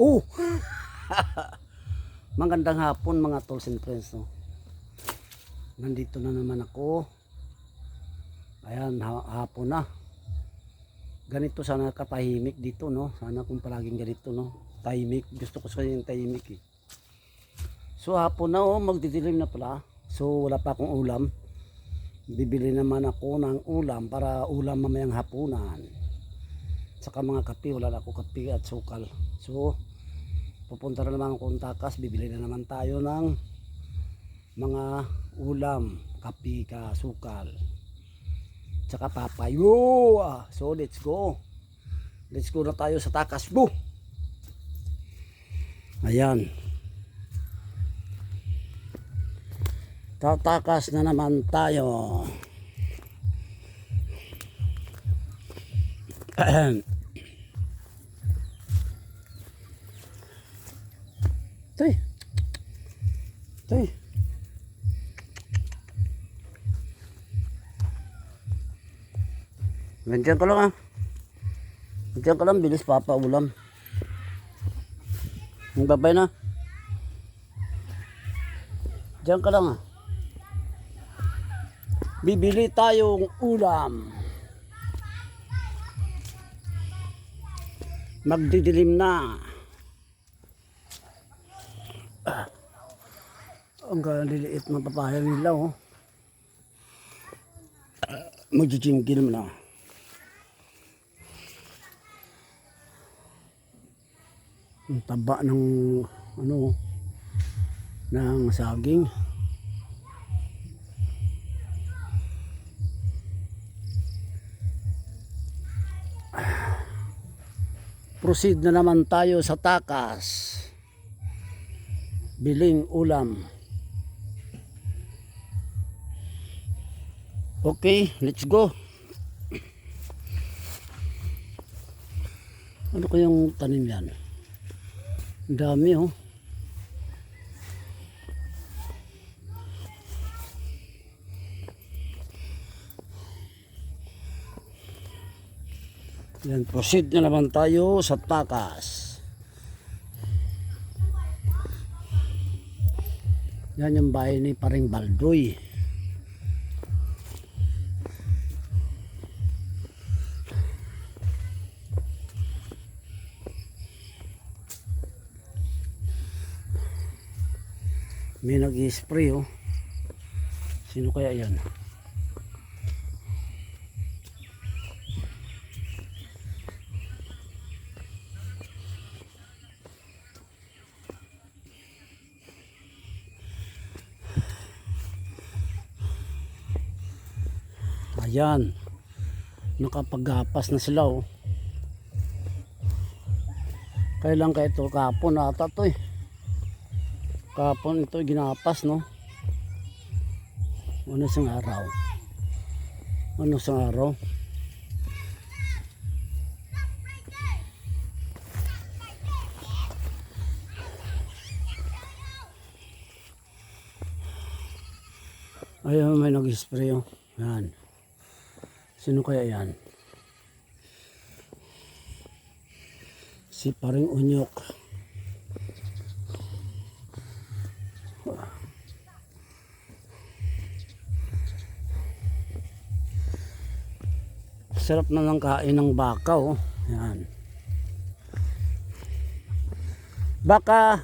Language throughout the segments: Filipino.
Oh! Magandang hapon mga tools and friends, no? Nandito na naman ako. Ayan, hapon na. Ganito sana katahimik dito, no? Sana kung palaging ganito, no? Tahimik. Gusto ko sa yung tahimik, eh. So hapon na, oh, magdidilim na pala. So wala pa akong ulam. Bibili naman ako ng ulam para ulam mamayang hapunan. Saka mga kape, wala na ako kape at sukal. So pupunta na naman akong takas, bibili na naman tayo ng mga ulam, kape, sukal, saka papayo. So let's go na tayo sa takas. Boo! Ayan, tatakas na naman tayo. Tay. Nandiyan ka lang, ah. Nandiyan ka lang, bilis papaulam. Ang babay na. Diyan ka lang, ah. Bibili tayong ulam. Magdidilim na. Ang liliit na papaya nila, oh. Magjijingki naman na. Ang taba ng ano, ng saging. Proceed na naman tayo sa takas. Biling ulam. Okay, let's go. Ano kayang tanim yan? Ang dami, oh. Yan, proceed na naman tayo sa takas. Yan yung bahay ni Paring Baldoy. May nag-i-spray, oh. Sino kaya yan? Ayan, nakapaghapas na sila, oh. Kailan ka ito? Kapon ata to, eh. Kapon ito ginapas, no? Ano sang araw? Ano sang araw? Ayun, may nag-spray, oh. Yan. Sino kaya yan? Si Paring Unyok. Sarap na lang kain ng baka, oh. Yan. Baka.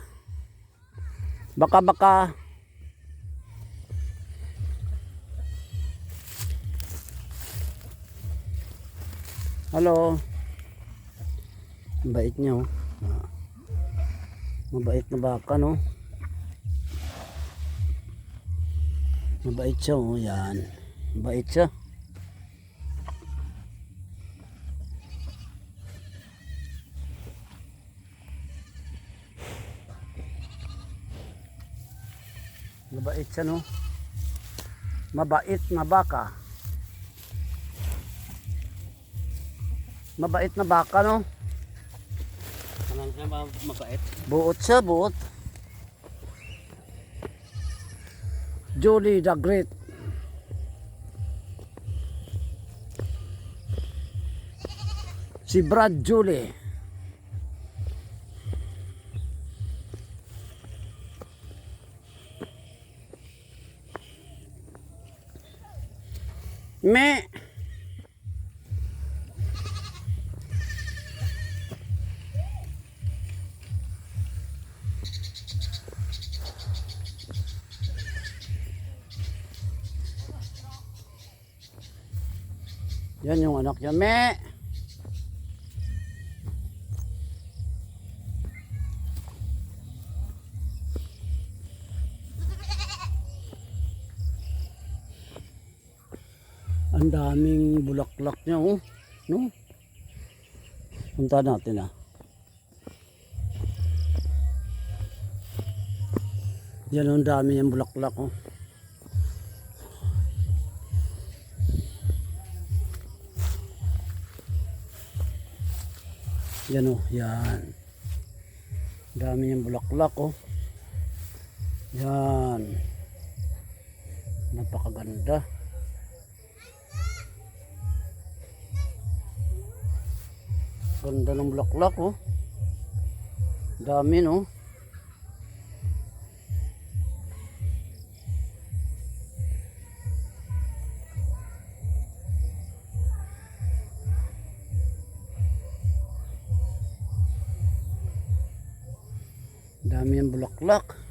Hello. Mabait niya, oh. Mabait na baka, no? Mabait siya, oh. Yan. Mabait siya. Mabait siya, no? Mabait na baka. Mabait na baka, no? Anong siya mabait? Buot siya, buot. Julie the Great. Si Brad Julie. Me. Yan yung anak niya. Me. Ang daming bulaklak niya, oh. No? Punta natin, ah. Yan, ang dami yung bulaklak, oh. Yan, oh. Yan. Dami yung bulaklak, oh. Yan. Napakaganda. Ganda ng bulaklak, oh. Dami, no? Dami yung bulaklak.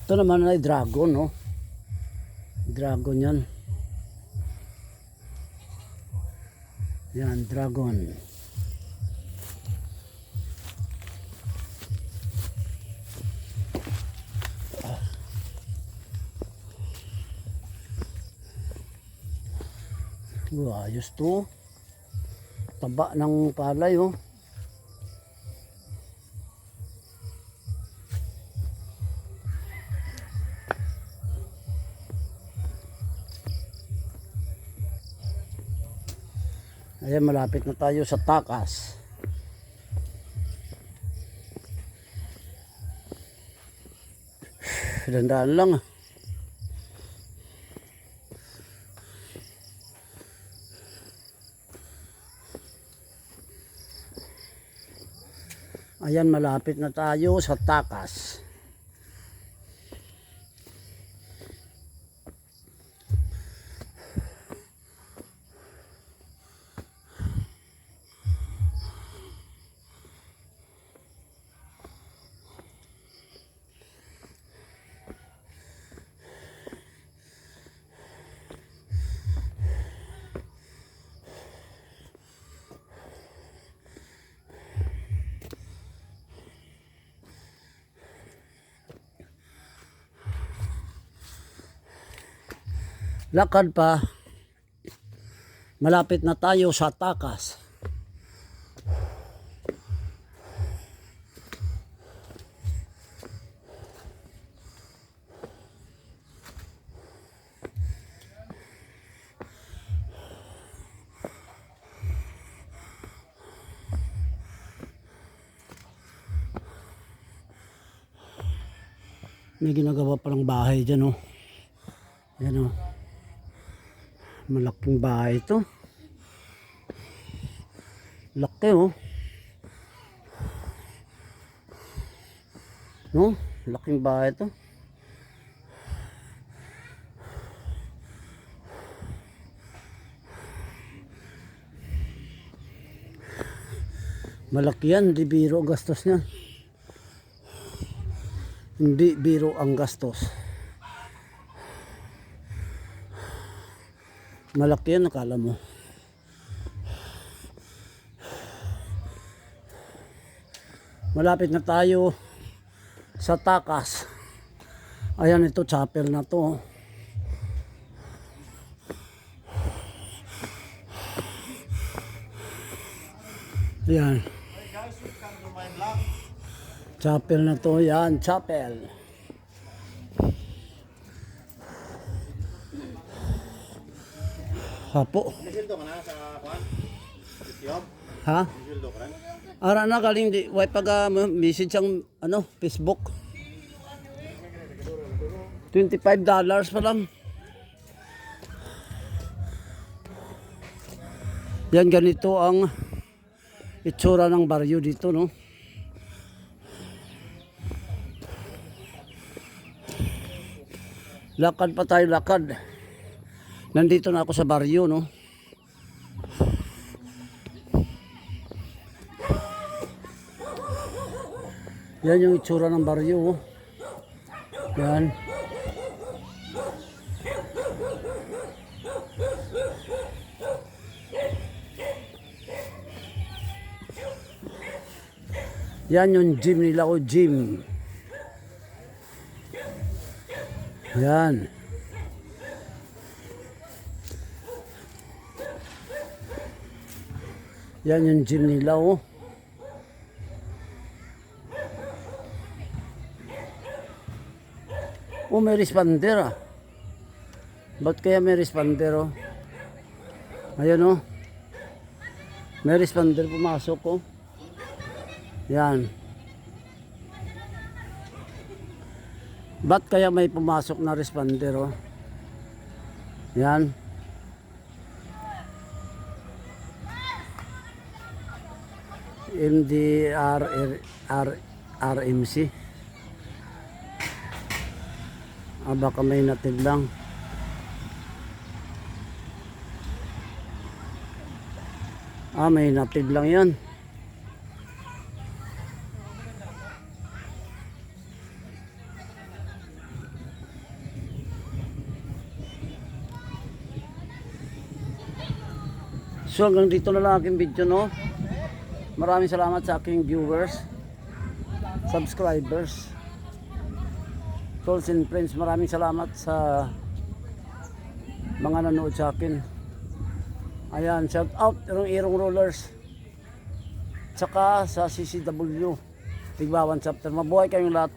Ito naman ay dragon, no? Dragon yan. Yan, dragon. Ayos to. Taba ng palay, oh. Ayan, malapit na tayo sa takas. Dandaan lang, ah. Ayan, malapit na tayo sa takas. Lakad pa. Malapit na tayo sa takas. May ginagawa palang bahay dyan, oh. Yan, oh. Malaking bahay ito. Laki, oh. No? Laking bahay ito. Malaki yan, di biro gastos niyan. Hindi biro ang gastos. Malaki yan, akala mo. Malapit na tayo sa takas. Ayan, ito chapel na to. Ayan. Chapel na to, yan, chapel. Hapo. Nisildo ka na sa kuhan? YouTube? Ha? Nisildo ka na? Ara na kaling di way pag message ang Facebook. $25 pa lang. Yan, ganito ang itsura ng baryo dito, no? Lakad pa tayo, lakad. Nandito na ako sa baryo, no? Yan yung itsura ng baryo, oh. Yan. Yan yung gym nila, o gym. Yan. Yan yung gym nila, oh. Oh, may responder, ah. Ba't kaya may responder, oh? Ayan, oh. May responder pumasok, oh. Yan. Ba't kaya may pumasok na responder, oh? Yan. RMC. Baka may natid lang. May natid lang yan. So hanggang dito na lang aking video, no? Maraming salamat sa aking viewers, subscribers, tolls and friends. Maraming salamat sa mga nanood sa akin. Ayan, shout out Irong Rollers, tsaka sa CCW Tigbawan chapter. Mabuhay kayong lahat.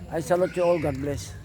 I salute you all. God bless.